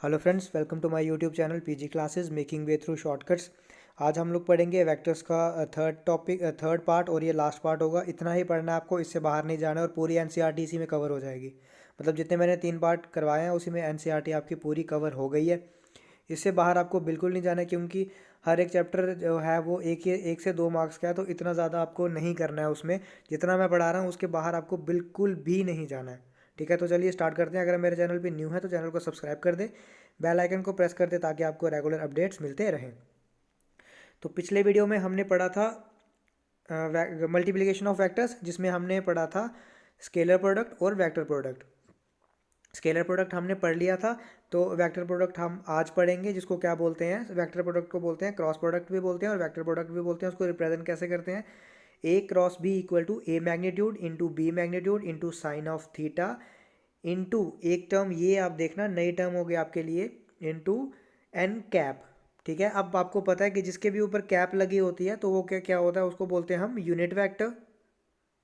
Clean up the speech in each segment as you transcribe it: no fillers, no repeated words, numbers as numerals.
Hello friends, welcome to my YouTube channel PG classes making way through shortcuts. आज हम लोग पढ़ेंगे vectors का थर्ड पार्ट और ये लास्ट पार्ट होगा। इतना ही पढ़ना है आपको, इससे बाहर नहीं जाना है और पूरी एनसीईआरटी इसी में कवर हो जाएगी। मतलब जितने मैंने 3 पार्ट करवाए हैं उसी में एनसीईआरटी आपकी पूरी कवर हो गई है। इससे बाहर आपको बिल्कुल नहीं जाना है, क्योंकि हर एक चैप्टर जो है वो एक से 2 मार्क्स का है, तो इतना ज़्यादा आपको नहीं करना है उसमें। जितना मैं पढ़ा रहा हूँ उसके बाहर आपको बिल्कुल भी नहीं जाना है। ठीक है, तो चलिए स्टार्ट करते हैं। अगर मेरे चैनल पे न्यू है तो चैनल को सब्सक्राइब कर दें, बेल आइकन को प्रेस कर दें ताकि आपको रेगुलर अपडेट्स मिलते रहें। तो पिछले वीडियो में हमने पढ़ा था मल्टीप्लिकेशन ऑफ वेक्टर्स, जिसमें हमने पढ़ा था स्केलर प्रोडक्ट और वेक्टर प्रोडक्ट। स्केलर प्रोडक्ट हमने पढ़ लिया था, तो वेक्टर प्रोडक्ट हम आज पढ़ेंगे, जिसको क्या बोलते हैं। वेक्टर प्रोडक्ट को बोलते हैं क्रॉस प्रोडक्ट भी बोलते हैं और वेक्टर प्रोडक्ट भी बोलते हैं। उसको रिप्रेजेंट कैसे करते हैं? A cross B equal to A magnitude into B magnitude into sine of theta into एक टर्म, ये आप देखना नई टर्म हो गई आपके लिए, इंटू एन कैप। ठीक है, अब आपको पता है कि जिसके भी ऊपर कैप लगी होती है तो वो क्या क्या होता है, उसको बोलते हैं हम यूनिट वेक्टर।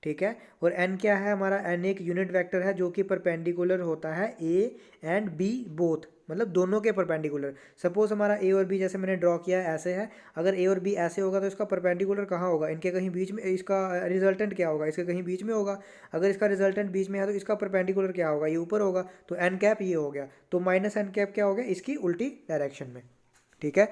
ठीक है, और एन क्या है हमारा? एन एक यूनिट वेक्टर है जो कि परपेंडिकुलर होता है ए एंड बी बोथ, मतलब दोनों के परपेंडिकुलर। सपोज हमारा ए और बी जैसे मैंने ड्रॉ किया है ऐसे है, अगर ए और बी ऐसे होगा तो इसका परपेंडिकुलर कहाँ होगा? इनके कहीं बीच में। इसका रिजल्टेंट क्या होगा? इसके कहीं बीच में होगा। अगर इसका रिजल्टेंट बीच में है तो इसका परपेंडिकुलर क्या होगा? ये ऊपर होगा। तो एन कैप ये हो गया, तो माइनस एन कैप क्या हो गया? इसकी उल्टी डायरेक्शन में। ठीक है,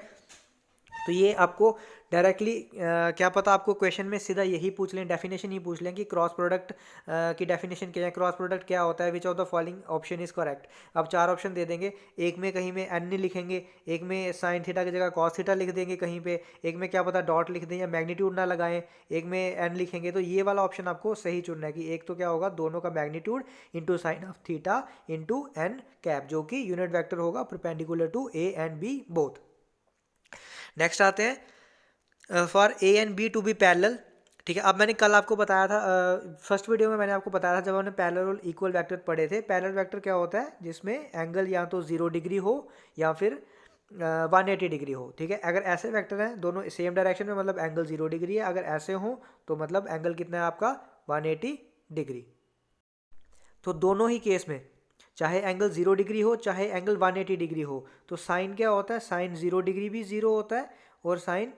तो ये आपको डायरेक्टली क्या पता आपको क्वेश्चन में सीधा यही पूछ लें, डेफिनेशन ही पूछ लें कि क्रॉस प्रोडक्ट की डेफिनेशन क्या है, क्रॉस प्रोडक्ट क्या होता है, विच of the following option is correct. अब 4 ऑप्शन दे देंगे, एक में कहीं में एन नहीं लिखेंगे, एक में साइन थीटा की जगह कॉस थीटा लिख देंगे कहीं पे, एक में क्या पता डॉट लिख दें या मैग्नीट्यूड ना लगाएं, एक में एन लिखेंगे। तो ये वाला ऑप्शन आपको सही चुनना है कि एक तो क्या होगा, दोनों का magnitude into sine of theta into n cap, जो कि यूनिट वैक्टर होगा perpendicular to A and B both. Next आते हैं for A and B to be parallel. ठीक है, अब मैंने कल आपको बताया था, फर्स्ट वीडियो में मैंने आपको बताया था जब हमने पैरेलल और इक्वल वेक्टर पढ़े थे। पैरेलल वेक्टर क्या होता है? जिसमें एंगल या तो 0 डिग्री हो या फिर 180 डिग्री हो। ठीक है, अगर ऐसे वेक्टर हैं दोनों सेम डायरेक्शन में, मतलब एंगल 0 डिग्री है। अगर ऐसे हो तो मतलब एंगल कितना है आपका? 180 डिग्री। तो दोनों ही केस में, चाहे एंगल 0 डिग्री हो चाहे एंगल 180 डिग्री हो, तो साइन क्या होता है? साइन 0 डिग्री भी 0 होता है और साइन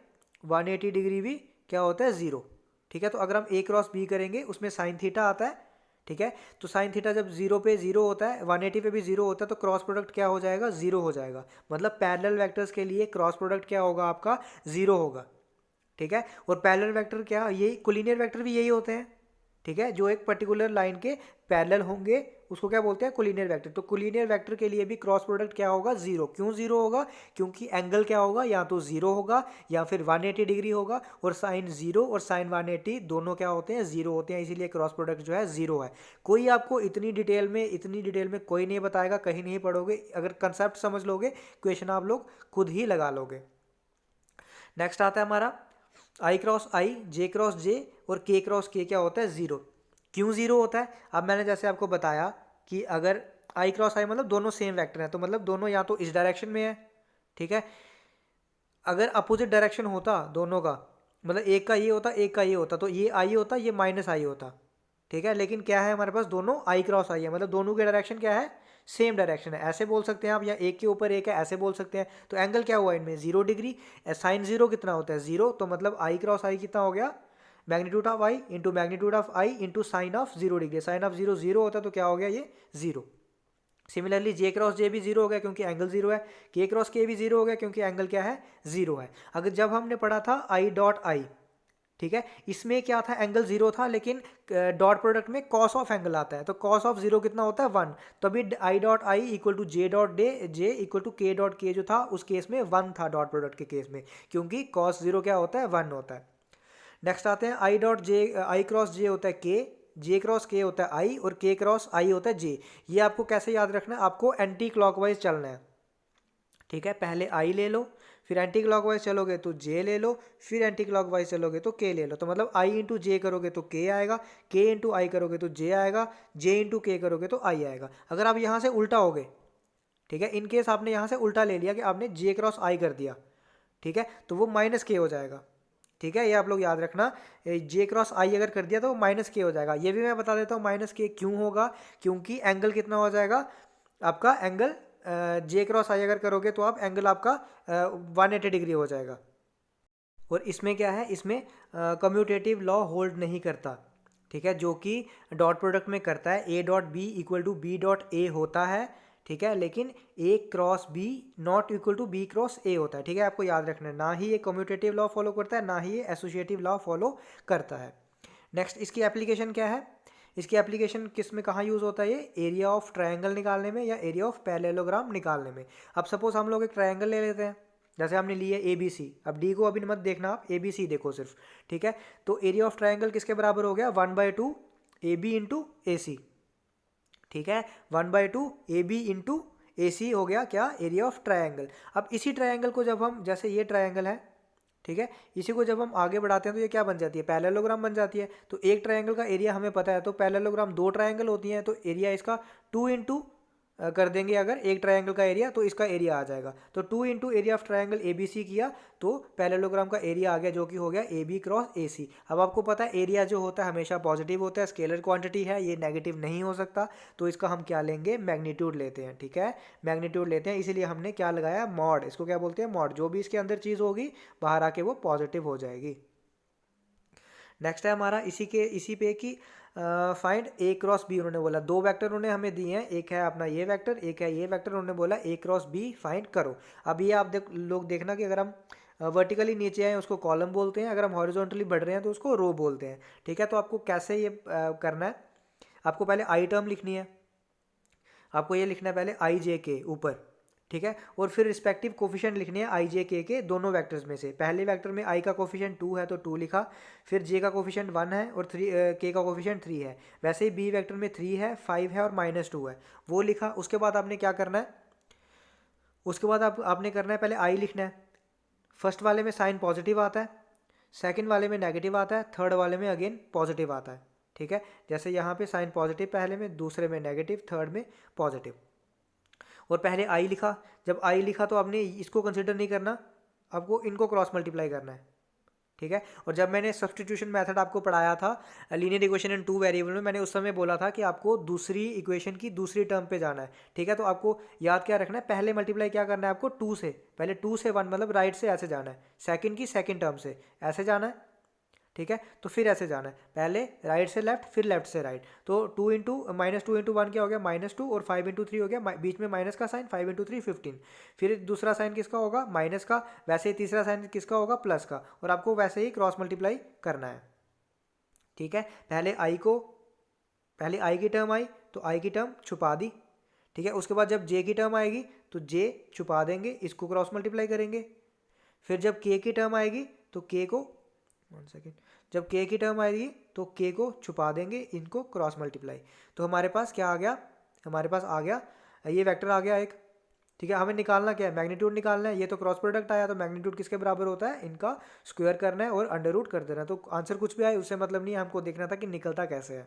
180 डिग्री भी क्या होता है? 0। ठीक है, तो अगर हम ए क्रॉस बी करेंगे उसमें साइन थीटा आता है। ठीक है, तो साइन थीटा जब 0 पे 0 होता है, 180 पे भी 0 होता है, तो क्रॉस प्रोडक्ट क्या हो जाएगा? 0 हो जाएगा। मतलब पैरेलल वेक्टर्स के लिए क्रॉस प्रोडक्ट क्या होगा आपका? 0 होगा। ठीक है, और पैरेलल वेक्टर क्या, यही कोलिनियर वेक्टर भी यही होते हैं। ठीक है, जो एक पर्टिकुलर लाइन के पैरेलल होंगे उसको क्या बोलते हैं? Collinear vector. तो कोलिनियर वेक्टर के लिए भी क्रॉस प्रोडक्ट क्या होगा? 0। क्यों 0 होगा? क्योंकि एंगल क्या होगा? या तो 0 होगा या फिर 180 डिग्री होगा, और साइन 0 और साइन 180 दोनों क्या होते हैं? 0 होते हैं, इसीलिए क्रॉस प्रोडक्ट जो है 0 है। कोई आपको इतनी डिटेल में कोई नहीं बताएगा, कहीं नहीं पढ़ोगे। अगर कंसेप्ट समझ लोगे, क्वेश्चन आप लोग खुद ही लगा लोगे। नेक्स्ट आता है हमारा आई क्रॉस आई, जे क्रॉस जे और के क्रॉस के क्या होता है? 0। क्यों 0 होता है? अब मैंने जैसे आपको बताया कि अगर आई क्रॉस आई मतलब दोनों सेम वेक्टर हैं, तो मतलब दोनों या तो इस डायरेक्शन में है। ठीक है, अगर अपोजिट डायरेक्शन होता दोनों का, मतलब एक का ये होता एक का ये होता, तो ये आई होता ये माइनस आई होता। ठीक है, लेकिन क्या है हमारे पास? दोनों आई क्रॉस आई है, मतलब दोनों के डायरेक्शन क्या है? सेम डायरेक्शन है। ऐसे बोल सकते हैं आप, या एक के ऊपर एक है ऐसे बोल सकते हैं। तो एंगल क्या हुआ इनमें? 0 डिग्री। साइन 0 कितना होता है? 0। तो मतलब आई क्रॉस आई कितना हो गया? Magnitude of i into magnitude of i into sine of 0 degree. Sine of 0 0 होता है, तो क्या हो गया ये? 0। सिमिलरली जे क्रॉस जे भी 0 हो गया क्योंकि एंगल 0 है। के क्रॉस के भी 0 हो गया क्योंकि एंगल क्या है? 0 है। अगर जब हमने पढ़ा था आई डॉट आई, ठीक है, इसमें क्या था? एंगल 0 था, लेकिन डॉट प्रोडक्ट में कॉस ऑफ एंगल आता है, तो कॉस ऑफ 0 कितना होता है? 1। तो अभी i dot i equal to j dot j equal to k dot k जो था उस केस में 1 था, डॉट प्रोडक्ट के केस में, क्योंकि कॉस 0 क्या होता है? 1 होता है। नेक्स्ट आते हैं I dot J, I cross जे होता है के, जे क्रॉस के होता है आई, और के क्रॉस आई होता है जे। ये आपको कैसे याद रखना है? आपको एंटी क्लॉकवाइज चलना है। ठीक है, पहले आई ले लो, फिर एंटी क्लॉकवाइज चलोगे तो जे ले लो, फिर एंटी क्लॉकवाइज चलोगे तो के ले लो। तो मतलब आई इंटू जे करोगे तो के आएगा, के इंटू आई करोगे तो जे आएगा, जे इंटू के करोगे तो आई आएगा। अगर आप यहाँ से उल्टा हो गए, ठीक है, इन केस आपने यहाँ से उल्टा ले लिया कि आपने जे क्रॉस आई कर दिया, ठीक है, तो वो माइनस के हो जाएगा। ठीक है, ये आप लोग याद रखना, जे क्रॉस आई अगर कर दिया तो वो माइनस के हो जाएगा। ये भी मैं बता देता हूँ माइनस के क्यों होगा, क्योंकि एंगल कितना हो जाएगा आपका? एंगल जे क्रॉस आई अगर करोगे तो आप एंगल आपका 180 डिग्री हो जाएगा। और इसमें क्या है, इसमें कम्यूटेटिव लॉ होल्ड नहीं करता, ठीक है, जो कि डॉट प्रोडक्ट में करता है। A dot B equal to B dot A होता है, ठीक है, लेकिन A cross B not equal to B cross A होता है, ठीक है, आपको याद रखना है। ना ही ये कम्यूटेटिव लॉ फॉलो करता है, ना ही ये एसोसिएटिव लॉ फॉलो करता है। नेक्स्ट, इसकी एप्लीकेशन क्या है? इसकी एप्लीकेशन किस में कहाँ यूज़ होता है? ये एरिया ऑफ ट्रायंगल निकालने में या एरिया ऑफ पैरेललोग्राम निकालने में। अब सपोज हम लोग एक ट्रायंगल ले लेते हैं, जैसे हमने लिए ए बी सी। अब डी को अभी मत देखना, आप ए बी सी देखो सिर्फ, ठीक है। तो एरिया ऑफ ट्रायंगल किसके बराबर हो गया? 1/2 A B into A C, ठीक है, 1/2 ए बी इंटू ए सी हो गया क्या? Area of triangle. अब इसी ट्रायंगल को जब हम, जैसे ये ट्रायंगल है, ठीक है, इसी को जब हम आगे बढ़ाते हैं तो ये क्या बन जाती है? पैरेललोग्राम बन जाती है। तो एक ट्रायंगल का एरिया हमें पता है, तो पैरेललोग्राम 2 ट्रायंगल होती हैं, तो एरिया इसका 2 इंटू कर देंगे अगर एक ट्रायंगल का एरिया, तो इसका एरिया आ जाएगा। तो 2 into area of triangle A B C किया तो पैरेललोग्राम का एरिया आ गया, जो कि हो गया A B cross A C. अब आपको पता है एरिया जो होता है हमेशा पॉजिटिव होता है, स्केलर क्वांटिटी है, ये नेगेटिव नहीं हो सकता, तो इसका हम क्या लेंगे? मैग्नीट्यूड लेते हैं, ठीक है, मैग्नीट्यूड लेते हैं। इसीलिए हमने क्या लगाया? मॉड। इसको क्या बोलते हैं? मॉड। जो भी इसके अंदर चीज़ होगी बाहर आके वो पॉजिटिव हो जाएगी। नेक्स्ट है हमारा इसी पे कि फाइंड ए क्रॉस बी। उन्होंने बोला 2 वेक्टर उन्होंने हमें दिए हैं, एक है अपना ये वेक्टर, एक है ये वेक्टर। उन्होंने बोला ए क्रॉस बी फाइंड करो। अब ये आप लोग देखना कि अगर हम वर्टिकली नीचे आए उसको कॉलम बोलते हैं, अगर हम हॉरिजॉन्टली बढ़ रहे हैं तो उसको रो बोलते हैं, ठीक है। तो आपको कैसे ये करना है? आपको पहले आई टर्म लिखनी है, आपको ये लिखना है पहले आई जे के ऊपर, ठीक है, और फिर रिस्पेक्टिव कोफिशिएंट लिखने हैं आई जे के दोनों वेक्टर्स में से। पहले वेक्टर में आई का कोफिशिएंट 2 है तो 2 लिखा, फिर जे का कोफिशिएंट 1 है और के का कोफिशिएंट 3 है। वैसे ही बी वेक्टर में 3 है, 5 है और -2 है, वो लिखा। उसके बाद आपने क्या करना है? उसके बाद आपने करना है, पहले आई लिखना है। फर्स्ट वाले में साइन पॉजिटिव आता है, सेकंड वाले में नेगेटिव आता है, थर्ड वाले में अगेन पॉजिटिव आता है, ठीक है। जैसे यहाँ पे साइन पॉजिटिव पहले में, दूसरे में नेगेटिव, थर्ड में पॉजिटिव। और पहले आई लिखा, जब आई लिखा तो आपने इसको कंसिडर नहीं करना, आपको इनको क्रॉस मल्टीप्लाई करना है, ठीक है। और जब मैंने सब्स्टिट्यूशन मेथड आपको पढ़ाया था लीनियर इक्वेशन इन 2 वेरिएबल में, मैंने उस समय बोला था कि आपको दूसरी इक्वेशन की दूसरी टर्म पे जाना है, ठीक है। तो आपको याद क्या रखना है? पहले मल्टीप्लाई क्या करना है आपको? 2 से, पहले 2 से 1 मतलब राइट से ऐसे जाना है, सेकंड की सेकंड टर्म से ऐसे जाना है, ठीक है। तो फिर ऐसे जाना है, पहले राइट से लेफ्ट, फिर लेफ्ट से राइट। तो -2 इंटू 1 क्या हो गया? -2, और 5 इंटू 3 हो गया, बीच में माइनस का साइन, 5 इंटू 3 15। फिर दूसरा साइन किसका होगा? माइनस का। वैसे ही तीसरा साइन किसका होगा? प्लस का। और आपको वैसे ही क्रॉस मल्टीप्लाई करना है, ठीक है। पहले आई की टर्म आई तो आई की टर्म छुपा दी, ठीक है। उसके बाद जब जे की टर्म आएगी तो जे छुपा देंगे, इसको क्रॉस मल्टीप्लाई करेंगे। फिर जब के की टर्म आएगी तो के को, 1 सेकेंड, जब के की टर्म आएगी तो के को छुपा देंगे, इनको क्रॉस मल्टीप्लाई। तो हमारे पास क्या आ गया? हमारे पास आ गया ये वेक्टर आ गया एक, ठीक है। हमें निकालना क्या है? मैग्नीट्यूड निकालना है। ये तो क्रॉस प्रोडक्ट आया, तो मैग्नीट्यूड किसके बराबर होता है? इनका स्क्वायर करना है और अंडर रूट कर देना है। तो आंसर कुछ भी आए उससे मतलब नहीं है, हमको देखना था कि निकलता कैसे है।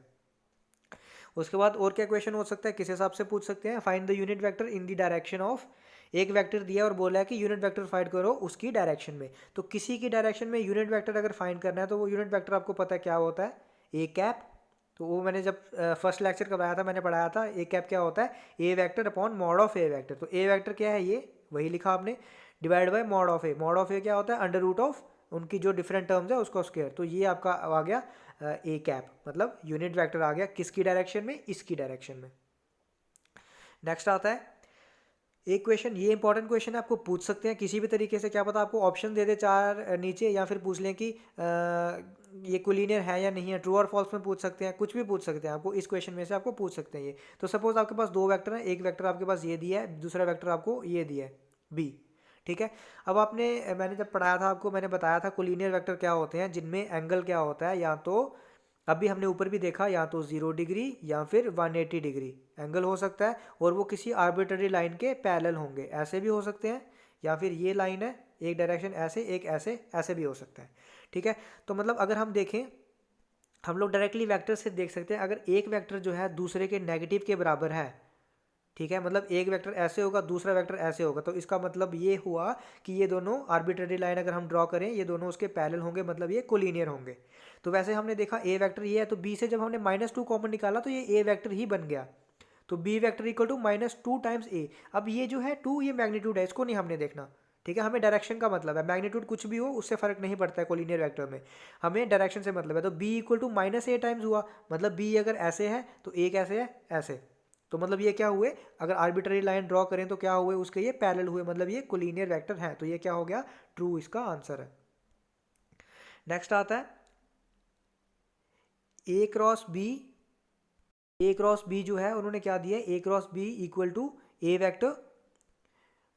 उसके बाद और क्या क्वेश्चन हो सकता है, किस हिसाब से पूछ सकते हैं? Find the unit vector in the direction of. एक वेक्टर दिया और बोला है कि यूनिट वेक्टर फाइंड करो उसकी डायरेक्शन में। तो किसी की डायरेक्शन में यूनिट वेक्टर अगर फाइंड करना है तो वो यूनिट वेक्टर आपको पता है क्या होता है? A cap. तो वो मैंने जब फर्स्ट लेक्चर करवाया था मैंने पढ़ाया था ए कैप क्या होता है? A vector upon mod of A vector. तो ए वेक्टर क्या है? ये वही लिखा आपने, divide by mod of A. Mod of A क्या होता है? अंडर रूट ऑफ उनकी जो डिफरेंट टर्म्स है उसको स्क्वायर। तो ये आपका आ गया ए कैप, मतलब यूनिट वेक्टर आ गया किसकी डायरेक्शन में? इसकी डायरेक्शन में। नेक्स्ट आता है एक क्वेश्चन, ये इंपॉर्टेंट क्वेश्चन है, आपको पूछ सकते हैं किसी भी तरीके से, क्या पता आपको ऑप्शन दे दे 4 नीचे, या फिर पूछ लें कि ये कोलिनियर है या नहीं है, ट्रू और फॉल्स में पूछ सकते हैं, कुछ भी पूछ सकते हैं आपको इस क्वेश्चन में से, आपको पूछ सकते हैं ये। तो सपोज आपके पास 2 वेक्टर हैं, एक वेक्टर आपके पास ये दिया है, दूसरा वेक्टर आपको ये दिया है बी, ठीक है। अब मैंने जब पढ़ाया था आपको, मैंने बताया था कोलिनियर वेक्टर क्या होते हैं, जिनमें एंगल क्या होता है, या तो अभी हमने ऊपर भी देखा, या तो 0 डिग्री या फिर 180 डिग्री एंगल हो सकता है, और वो किसी आर्बिट्ररी लाइन के पैरेलल होंगे, ऐसे भी हो सकते हैं, या फिर ये लाइन है एक डायरेक्शन ऐसे, एक ऐसे, ऐसे भी हो सकता है, ठीक है। तो मतलब अगर हम देखें, हम लोग डायरेक्टली वेक्टर से देख सकते हैं, अगर एक वेक्टर जो है दूसरे के नेगेटिव के बराबर है, ठीक है, मतलब एक वेक्टर ऐसे होगा, दूसरा वेक्टर ऐसे होगा, तो इसका मतलब ये हुआ कि ये दोनों आर्बिट्ररी लाइन अगर हम ड्रॉ करें, ये दोनों उसके पैरेलल होंगे, मतलब ये कोलिनियर होंगे। तो वैसे हमने देखा ए वेक्टर ये है, तो बी से जब हमने -2 कॉमन निकाला तो ये ए वेक्टर ही बन गया। तो B vector equal to -2 times A. अब ये जो है 2 ये मैग्नीट्यूड है, इसको नहीं हमने देखना, ठीक है। हमें डायरेक्शन का मतलब है, मैग्नीट्यूड कुछ भी हो उससे फर्क नहीं पड़ता है कोलिनियर वेक्टर में, हमें डायरेक्शन से मतलब है। तो B equal to -a times हुआ, मतलब बी अगर ऐसे है तो ए कैसे है, ऐसे। तो मतलब ये क्या हुए, अगर आर्बिट्ररी लाइन ड्रॉ करें तो क्या हुए उसके, ये पैरेलल हुए, मतलब ये कोलिनियर वेक्टर है। तो ये क्या हो गया, ट्रू इसका आंसर है। नेक्स्ट आता है A cross B. A cross B जो है उन्होंने क्या दिया, A cross B equal to A vector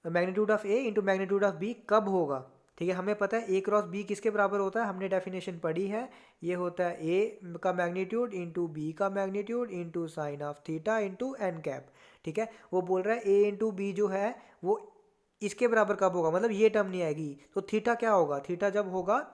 magnitude of A into magnitude of B कब होगा, ठीक है। हमें पता है ए क्रॉस बी किसके बराबर होता है, हमने डेफिनेशन पढ़ी है, ये होता है ए का मैग्नीट्यूड इंटू बी का magnitude into sine of theta into n cap, ठीक है। वो बोल रहा है ए इंटू बी जो है वो इसके बराबर कब होगा, मतलब ये टर्म नहीं आएगी। तो थीटा क्या होगा, थीटा जब होगा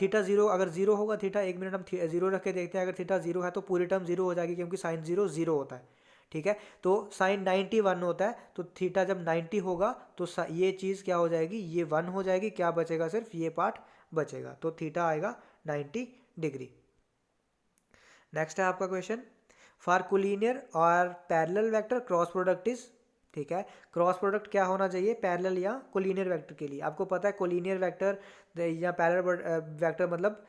थीटा जीरो, अगर जीरो होगा थीटा, एक मिनट हम जीरो रख के देखते हैं, अगर थीटा जीरो है तो पूरी टर्म जीरो हो जाएगी, क्योंकि साइन जीरो जीरो होता है, ठीक है। तो साइन 91 होता है, तो थीटा जब 90 होगा तो ये चीज़ क्या हो जाएगी, ये 1 हो जाएगी, क्या बचेगा, सिर्फ ये पार्ट बचेगा, तो थीटा आएगा 90 डिग्री। नेक्स्ट है आपका क्वेश्चन, फॉर कोलिनियर और parallel vector cross product is, ठीक है। क्रॉस प्रोडक्ट क्या होना चाहिए, पैरेलल या कोलिनियर वेक्टर के लिए। आपको पता है कोलिनियर वेक्टर या पैरेलल वेक्टर मतलब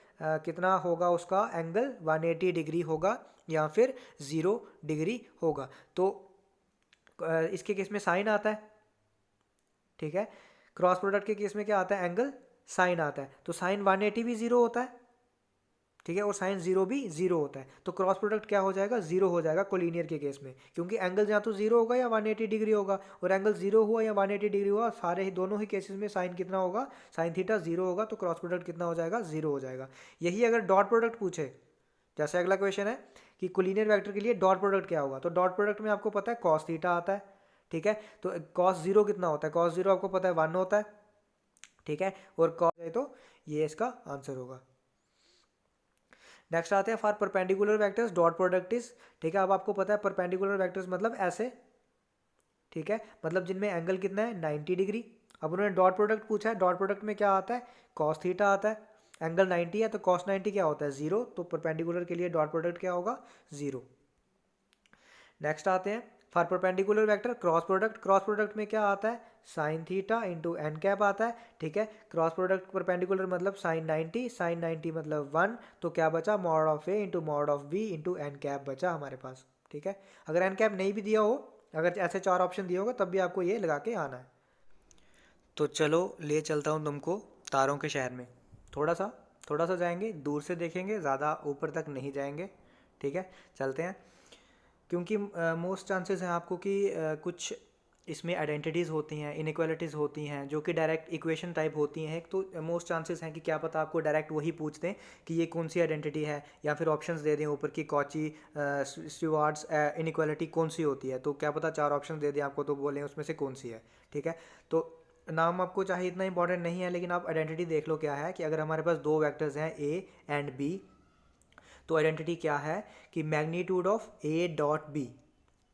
कितना होगा, उसका एंगल 180 डिग्री होगा या फिर 0 डिग्री होगा। तो इसके केस में साइन आता है, ठीक है। क्रॉस प्रोडक्ट के केस में क्या आता है, एंगल साइन आता है। तो साइन 180 भी 0 होता है, ठीक है, और साइन 0 भी 0 होता है। तो क्रॉस प्रोडक्ट क्या हो जाएगा, 0 हो जाएगा कोलिनियर के केस में, क्योंकि एंगल या तो 0 होगा या 180 डिग्री होगा, और एंगल 0 हुआ या 180 डिग्री हुआ, सारे ही दोनों ही केसेस में साइन कितना होगा, साइन थीटा 0 होगा, तो क्रॉस प्रोडक्ट कितना हो जाएगा, 0 हो जाएगा। यही अगर डॉट प्रोडक्ट पूछे, जैसे अगला क्वेश्चन है कि कोलिनियर वेक्टर के लिए डॉट प्रोडक्ट क्या होगा, तो डॉट प्रोडक्ट में आपको पता है कॉस थीटा आता है, ठीक है। तो कॉस 0 कितना होता है, कॉस 0 आपको पता है 1 होता है, ठीक है, और कॉस है तो ये इसका आंसर होगा। नेक्स्ट आते हैं for perpendicular vectors dot product is, ठीक है। अब आपको पता है परपेंडिकुलर वेक्टर्स मतलब ऐसे, ठीक है, मतलब जिनमें एंगल कितना है 90 डिग्री। अब उन्होंने डॉट प्रोडक्ट पूछा है, डॉट प्रोडक्ट में क्या आता है, कॉस थीटा आता है, एंगल 90 है तो कॉस 90 क्या होता है 0, तो परपेंडिकुलर के लिए डॉट प्रोडक्ट क्या होगा 0। नेक्स्ट आते हैं for perpendicular vector cross product, cross product में क्या आता है, sine theta into n cap आता है, ठीक है। क्रॉस प्रोडक्ट परपेंडिकुलर मतलब साइन 90, साइन 90 मतलब 1, तो क्या बचा, mod of A into mod of B into n cap बचा हमारे पास, ठीक है। अगर एन कैप नहीं भी दिया हो, अगर ऐसे 4 ऑप्शन दिए होगा तब भी आपको ये लगा के आना है। तो चलो ले चलता हूँ तुमको तारों के शहर में, थोड़ा सा जाएंगे, दूर से देखेंगे, ज़्यादा ऊपर तक नहीं जाएंगे, ठीक है। चलते हैं, क्योंकि मोस्ट चांसेस हैं आपको कि कुछ इसमें आइडेंटिटीज़ होती हैं, इनइक्वालिटीज़ होती हैं जो कि डायरेक्ट इक्वेशन टाइप होती हैं, तो मोस्ट चांसेस हैं कि क्या पता आपको डायरेक्ट वही पूछ दें कि ये कौन सी आइडेंटिटी है, या फिर ऑप्शंस दे दें ऊपर की कॉची स्टीवार्ट्स इनइक्वालिटी कौन सी होती है, तो क्या पता 4 ऑप्शन दे दें आपको तो बोलें उसमें से कौन सी है, ठीक है। तो नाम आपको चाहे इतना इंपॉर्टेंट नहीं है, लेकिन आप आइडेंटिटी देख लो क्या है, कि अगर हमारे पास 2 वेक्टर्स हैं ए एंड बी, तो आइडेंटिटी क्या है कि magnitude of A dot B,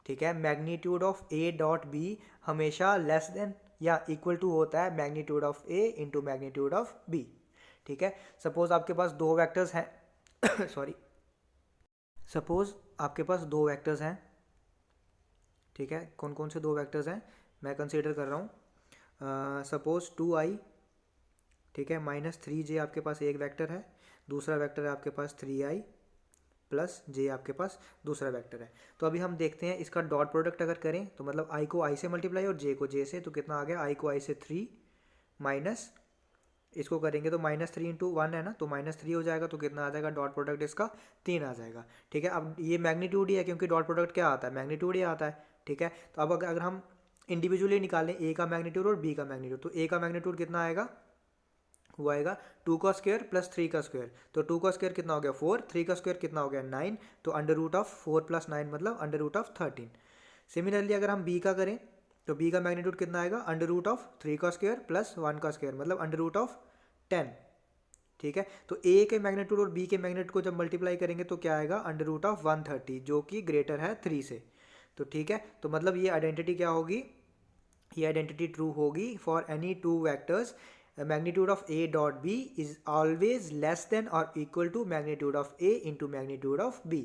ठीक है, magnitude of A dot B हमेशा लेस देन या इक्वल टू होता है magnitude of A into magnitude of B, ठीक है। सपोज आपके पास 2 वेक्टर्स हैं सॉरी, सपोज आपके पास 2 वेक्टर्स हैं, ठीक है। कौन कौन से 2 वेक्टर्स हैं मैं कंसीडर कर रहा हूँ, सपोज 2i, ठीक है, -3j आपके पास एक वेक्टर है, दूसरा वेक्टर है आपके पास 3i प्लस जे आपके पास दूसरा वेक्टर है। तो अभी हम देखते हैं इसका डॉट प्रोडक्ट अगर करें तो मतलब i को i से मल्टीप्लाई और j को j से, तो कितना आ गया, i को i से 3 माइनस इसको करेंगे तो -3 इंटू 1 है ना, तो -3 हो जाएगा, तो कितना आ जाएगा, डॉट प्रोडक्ट इसका 3 आ जाएगा, ठीक है। अब ये मैग्नीट्यूड ही है, क्योंकि डॉट प्रोडक्ट क्या आता है, मैग्नीट्यूड ही आता है, ठीक है। तो अब अगर हम इंडिविजुअली निकालें ए का मैग्नीट्यूड और बी का मैग्नीट्यूड, तो ए का मैग्नीट्यूड कितना आएगा, वो आएगा 2 का स्क्वायर प्लस 3 का स्क्वायर, तो 2 का स्क्वायर कितना हो गया 4, 3 का स्क्वायर कितना हो गया 9, तो अंडर रूट ऑफ 4 प्लस 9 मतलब अंडर रूट ऑफ 13। सिमिलरली अगर हम बी का करें तो बी का मैग्नीट्यूड कितना आएगा, अंडर रूट ऑफ 3 का स्क्वायर प्लस 1 का स्क्वायर मतलब अंडर रूट ऑफ 10, ठीक है। तो ए के मैग्नीट्यूड और बी के मैग्नीट्यूड को जब मल्टीप्लाई करेंगे तो क्या आएगा, अंडर रूट ऑफ 130, जो कि ग्रेटर है 3 से, तो ठीक है। तो मतलब ये आइडेंटिटी क्या होगी, ये आइडेंटिटी ट्रू होगी for any 2 vectors magnitude of a dot b is always less than or equal to magnitude of a into magnitude of b,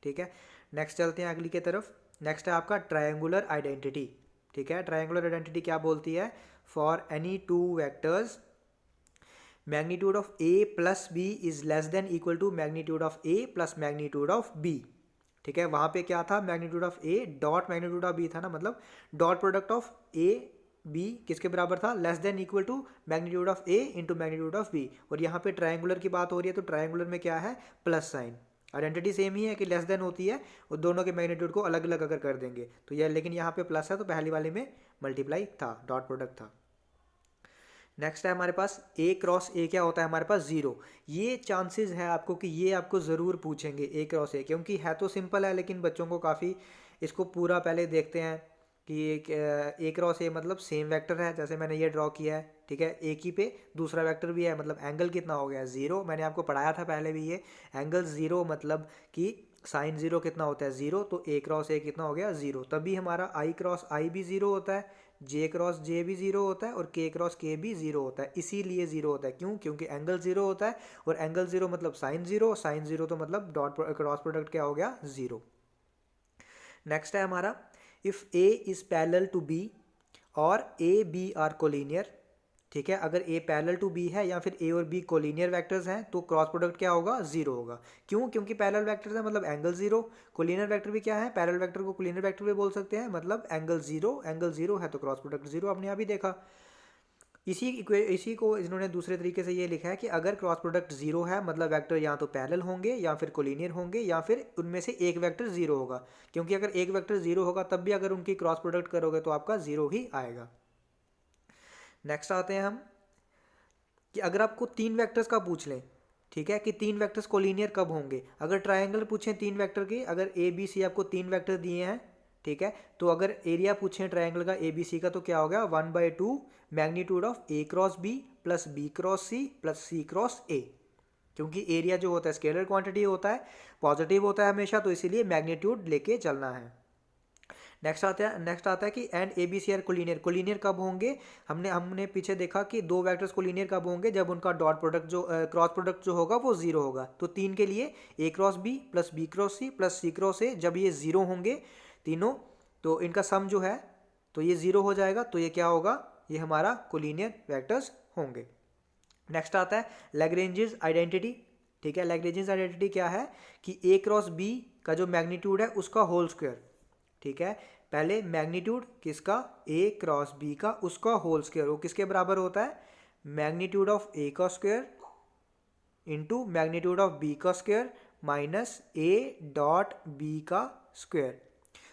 ठीक है। नेक्स्ट चलते हैं अगली के तरफ, नेक्स्ट है आपका ट्रायंगुलर आइडेंटिटी। ठीक है, ट्रायंगुलर आइडेंटिटी क्या बोलती है? For any two vectors magnitude of A plus B is less than equal to magnitude of A plus magnitude of B. ठीक है, वहां पे क्या था? Magnitude of A dot magnitude of B था ना, मतलब dot product of A B किसके बराबर था? Less than equal to magnitude of A into magnitude of B. और यहाँ पे ट्रायंगुलर की बात हो रही है, तो ट्रायंगुलर में क्या है? Plus sign. आइडेंटिटी सेम ही है कि लेस देन होती है, और दोनों के मैग्नीट्यूड को अलग अलग अगर कर देंगे तो यह, लेकिन यहाँ पे प्लस है तो पहली वाले में मल्टीप्लाई था, डॉट प्रोडक्ट था। नेक्स्ट है हमारे पास ए क्रॉस ए। क्या होता है हमारे पास? जीरो। ये चांसेस है आपको कि ये आपको ज़रूर पूछेंगे ए क्रॉस ए, क्योंकि है तो सिंपल है लेकिन बच्चों को काफ़ी इसको पूरा पहले देखते हैं कि ए क्रॉस ए मतलब सेम वेक्टर है, जैसे मैंने ये ड्रॉ किया है। ठीक है, एक ही पे दूसरा वेक्टर भी है, मतलब एंगल कितना हो गया? ज़ीरो। मैंने आपको पढ़ाया था पहले भी ये एंगल ज़ीरो, मतलब कि साइन ज़ीरो कितना होता है? ज़ीरो। तो ए क्रॉस ए कितना हो गया? ज़ीरो। तभी हमारा आई क्रॉस आई भी ज़ीरो होता है, जे क्रॉस जे भी ज़ीरो होता है, और के क्रॉस के भी ज़ीरो होता है। इसीलिए ज़ीरो होता है, क्यों? क्योंकि एंगल ज़ीरो होता है, और एंगल ज़ीरो मतलब साइन ज़ीरो, साइन ज़ीरो तो मतलब डॉट क्रॉस प्रोडक्ट क्या हो गया? ज़ीरो। नेक्स्ट है हमारा if A is parallel to B और ए बी आर कोलिनियर। ठीक है, अगर ए पैरेलल टू बी है या फिर ए और बी कोलिनियर वेक्टर्स हैं तो क्रॉस प्रोडक्ट क्या होगा? जीरो होगा। क्यों? क्योंकि पैरेलल वेक्टर्स है मतलब एंगल जीरो। कोलिनियर वेक्टर भी क्या है? पैरेलल वेक्टर को कोलिनियर वेक्टर भी बोल सकते हैं, मतलब एंगल जीरो है तो क्रॉस प्रोडक्ट जीरो। आपने यहाँ भी देखा। इसी को इन्होंने दूसरे तरीके से ये लिखा है कि अगर क्रॉस प्रोडक्ट जीरो है मतलब वेक्टर या तो पैरेलल होंगे या फिर कोलिनियर होंगे या फिर उनमें से एक वेक्टर जीरो होगा, क्योंकि अगर एक वेक्टर जीरो होगा तब भी अगर उनकी क्रॉस प्रोडक्ट करोगे तो आपका जीरो ही आएगा। नेक्स्ट आते हैं हम कि अगर आपको तीन वेक्टर्स का पूछ लें, ठीक है, कि तीन वेक्टर्स कोलिनियर कब होंगे। अगर ट्रायंगल पूछें तीन वेक्टर की, अगर ए बी सी आपको तीन वेक्टर दिए हैं, ठीक है, तो अगर एरिया पूछें ट्रायंगल का ए बी सी का तो क्या हो गया? 1/2 magnitude of A cross B plus B cross C plus C cross A. क्योंकि एरिया जो होता है स्केलर क्वांटिटी होता है, पॉजिटिव होता है हमेशा, तो इसीलिए मैग्नीट्यूड लेके चलना है। नेक्स्ट आता है कि and A B C are collinear. Collinear कब होंगे? हमने पीछे देखा कि दो वेक्टर्स कोलिनियर कब होंगे? जब उनका डॉट प्रोडक्ट जो क्रॉस प्रोडक्ट जो होगा वो जीरो होगा। तो तीन के लिए A cross B plus B cross C plus C cross A, जब ये जीरो होंगे तीनों तो इनका सम जो है तो ये जीरो हो जाएगा, तो ये क्या होगा? ये हमारा कोलिनियर वेक्टर्स होंगे। नेक्स्ट आता है लैग्रेंजेस आइडेंटिटी। ठीक है, लैग्रेंजेस आइडेंटिटी क्या है? कि ए क्रॉस बी का जो मैग्नीट्यूड है उसका होल स्क्वायर। ठीक है, पहले मैग्नीट्यूड किसका? ए क्रॉस बी का, उसका होल स्क्वायर। वो किसके बराबर होता है? मैग्नीट्यूड ऑफ ए का square into magnitude of B का square minus A dot B का स्क्वायर।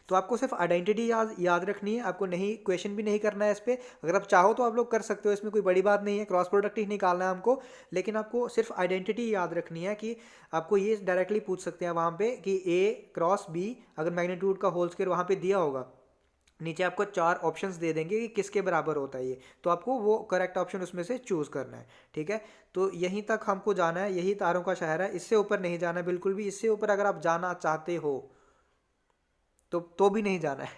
तो आपको सिर्फ आइडेंटिटी याद रखनी है, आपको नहीं क्वेश्चन भी नहीं करना है इस पर। अगर आप चाहो तो आप लोग कर सकते हो, इसमें कोई बड़ी बात नहीं है, क्रॉस प्रोडक्ट ही निकालना है हमको। लेकिन आपको सिर्फ आइडेंटिटी याद रखनी है कि आपको ये डायरेक्टली पूछ सकते हैं वहाँ पे कि ए क्रॉस बी अगर मैग्नीट्यूड का होल स्क्वायर वहाँ पे दिया होगा, नीचे आपको चार ऑप्शंस दे देंगे कि किसके बराबर होता है ये, तो आपको वो करेक्ट ऑप्शन उसमें से चूज़ करना है। ठीक है, तो यहीं तक हमको जाना है, यही तारों का शहर है, इससे ऊपर नहीं जाना है बिल्कुल भी। इससे ऊपर अगर आप जाना चाहते हो तो भी नहीं जाना है।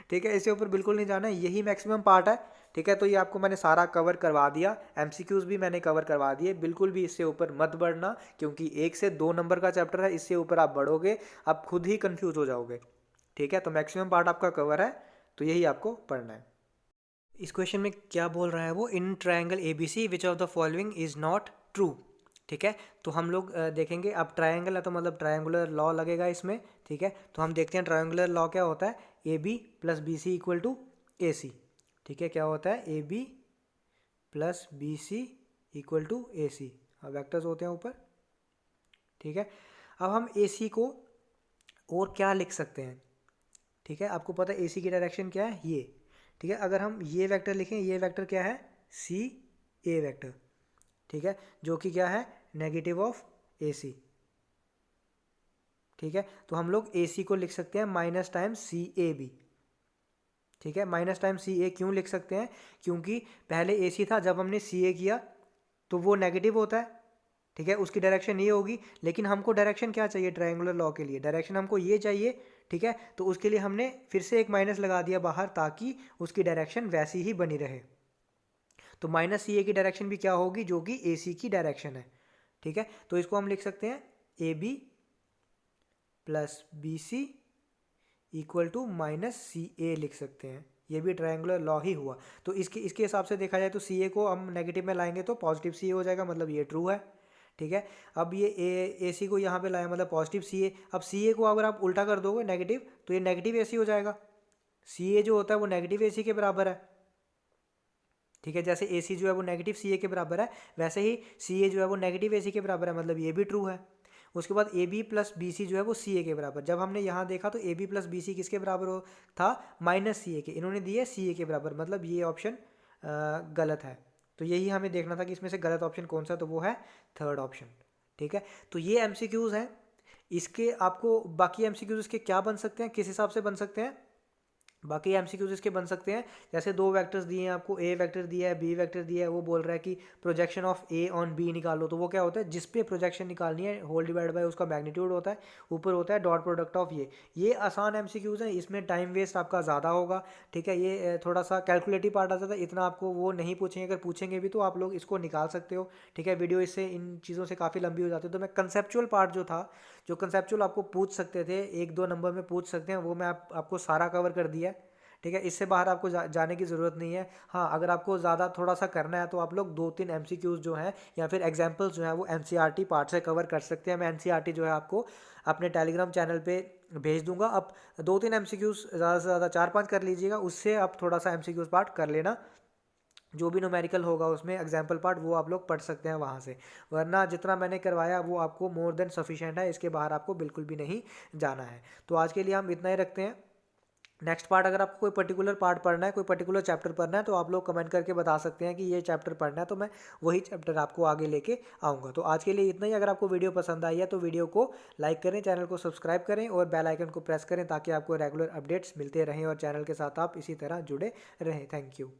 ठीक है, इससे ऊपर बिल्कुल नहीं जाना है, यही मैक्सिमम पार्ट है। ठीक है, तो ये आपको मैंने सारा कवर करवा दिया, एमसीक्यूज भी मैंने कवर करवा दिए। बिल्कुल भी इससे ऊपर मत बढ़ना, क्योंकि 1 से 2 नंबर का चैप्टर है, इससे ऊपर आप बढ़ोगे आप खुद ही कंफ्यूज हो जाओगे। ठीक है, तो मैक्सिमम पार्ट आपका कवर है, तो यही आपको पढ़ना है। इस क्वेश्चन में क्या बोल रहा है वो? In triangle A B C which of the following is not true. ठीक है, तो हम लोग देखेंगे। अब ट्रायंगल है तो मतलब ट्रायंगुलर लॉ लगेगा इसमें। ठीक है, तो हम देखते हैं ट्रायंगुलर लॉ क्या होता है। A B plus B C equal to A C. ठीक है, क्या होता है? A B plus B C equal to A C. अब वेक्टर्स होते हैं ऊपर। ठीक है, अब हम ए सी को और क्या लिख सकते हैं? ठीक है, आपको पता है ए सी की डायरेक्शन क्या है? ये। ठीक है, अगर हम ये वेक्टर लिखें, ये वेक्टर क्या है? सी ए वेक्टर। ठीक है, जो कि क्या है? Negative of A C. ठीक है, तो हम लोग ए सी को लिख सकते हैं minus time C A B. ठीक है, माइनस टाइम सी ए क्यों लिख सकते हैं? क्योंकि पहले ए सी था, जब हमने सी ए किया तो वो नेगेटिव होता है। ठीक है, उसकी डायरेक्शन ये होगी, लेकिन हमको डायरेक्शन क्या चाहिए ट्रायंगुलर लॉ के लिए? डायरेक्शन हमको ये चाहिए। ठीक है, तो उसके लिए हमने फिर से एक माइनस लगा दिया बाहर, ताकि उसकी डायरेक्शन वैसी ही बनी रहे। तो माइनस सी ए की डायरेक्शन भी क्या होगी? जो कि ए सी की डायरेक्शन है। ठीक है, तो इसको हम लिख सकते हैं A B plus B C equal to minus C A लिख सकते हैं। ये भी ट्रायंगुलर लॉ ही हुआ। तो इसके हिसाब से देखा जाए तो सी ए को हम नेगेटिव में लाएंगे तो पॉजिटिव सी ए हो जाएगा, मतलब ये ट्रू है। ठीक है, अब ये ए सी को यहाँ पे लाया मतलब पॉजिटिव सी ए। अब सी ए को अगर आप उल्टा कर दोगे नेगेटिव तो ये नेगेटिव ए सी हो जाएगा। सी ए जो होता है वो नेगेटिव ए सी के बराबर है। ठीक है, जैसे ए सी जो है वो नेगेटिव सी ए के बराबर है, वैसे ही सी ए जो है वो नेगेटिव ए सी के बराबर है, मतलब ये भी ट्रू है। उसके बाद A B plus B C जो है वो सी ए के बराबर। जब हमने यहाँ देखा तो A B plus B C किसके बराबर था, माइनस सी ए के। इन्होंने दिए सी ए के बराबर, मतलब ये ऑप्शन गलत है। तो यही हमें देखना था कि इसमें से गलत ऑप्शन कौन सा, तो वो है थर्ड ऑप्शन। ठीक है, तो ये एमसीक्यूज हैं। इसके आपको बाकी एमसीक्यूज इसके क्या बन सकते हैं, किस हिसाब से बन सकते हैं, बाकी एमसीक्यूज इसके बन सकते हैं। जैसे दो वेक्टर्स दिए हैं आपको, ए वेक्टर दिया है, बी वेक्टर दिया है, वो बोल रहा है कि projection of A on B निकालो। तो वो क्या होता है, जिस पे प्रोजेक्शन निकालनी है होल डिवाइड बाय उसका मैग्नीट्यूड होता है, ऊपर होता है डॉट प्रोडक्ट ऑफ ये आसान एमसीक्यूज हैं। इसमें टाइम वेस्ट आपका ज़्यादा होगा। ठीक है, ये थोड़ा सा कैलकुलेटिव पार्ट आ जाता है, इतना आपको वो नहीं पूछेंगे। अगर पूछेंगे भी तो आप लोग इसको निकाल सकते हो। ठीक है, वीडियो इससे इन चीज़ों से काफ़ी लंबी हो जाती है। तो मैं कंसेप्चुअल पार्ट जो था, जो कंसेप्चुअल आपको पूछ सकते थे, 1-2 नंबर में पूछ सकते हैं, वो मैं आपको सारा कवर कर दिया है। ठीक है, इससे बाहर आपको जाने की ज़रूरत नहीं है। हाँ, अगर आपको ज़्यादा थोड़ा सा करना है तो आप लोग 2-3 एमसीक्यूज़ जो हैं या फिर एग्जांपल्स जो हैं वो एनसीईआरटी पार्ट से कवर कर सकते हैं। मैं एनसीईआरटी जो है आपको अपने टेलीग्राम चैनल पे भेज दूंगा। अब 2-3 एमसीक्यूज़ ज़्यादा से ज़्यादा 4-5 कर लीजिएगा, उससे आप थोड़ा सा एमसीक्यूज़ पार्ट कर लेना। जो भी न्यूमेरिकल होगा उसमें एग्जाम्पल पार्ट वो आप लोग पढ़ सकते हैं वहाँ से, वरना जितना मैंने करवाया वो आपको मोर देन सफिशिएंट है। इसके बाहर आपको बिल्कुल भी नहीं जाना है। तो आज के लिए हम इतना ही रखते हैं। नेक्स्ट पार्ट, अगर आपको कोई पर्टिकुलर पार्ट पढ़ना है, कोई पर्टिकुलर चैप्टर पढ़ना है, तो आप लोग कमेंट करके बता सकते हैं कि ये चैप्टर पढ़ना है, तो मैं वही चैप्टर आपको आगे लेके आऊँगा। तो आज के लिए इतना ही। अगर आपको वीडियो पसंद आई है तो वीडियो को लाइक करें, चैनल को सब्सक्राइब करें और बेल आइकन को प्रेस करें ताकि आपको रेगुलर अपडेट्स मिलते रहें और चैनल के साथ आप इसी तरह जुड़े रहें। Thank you.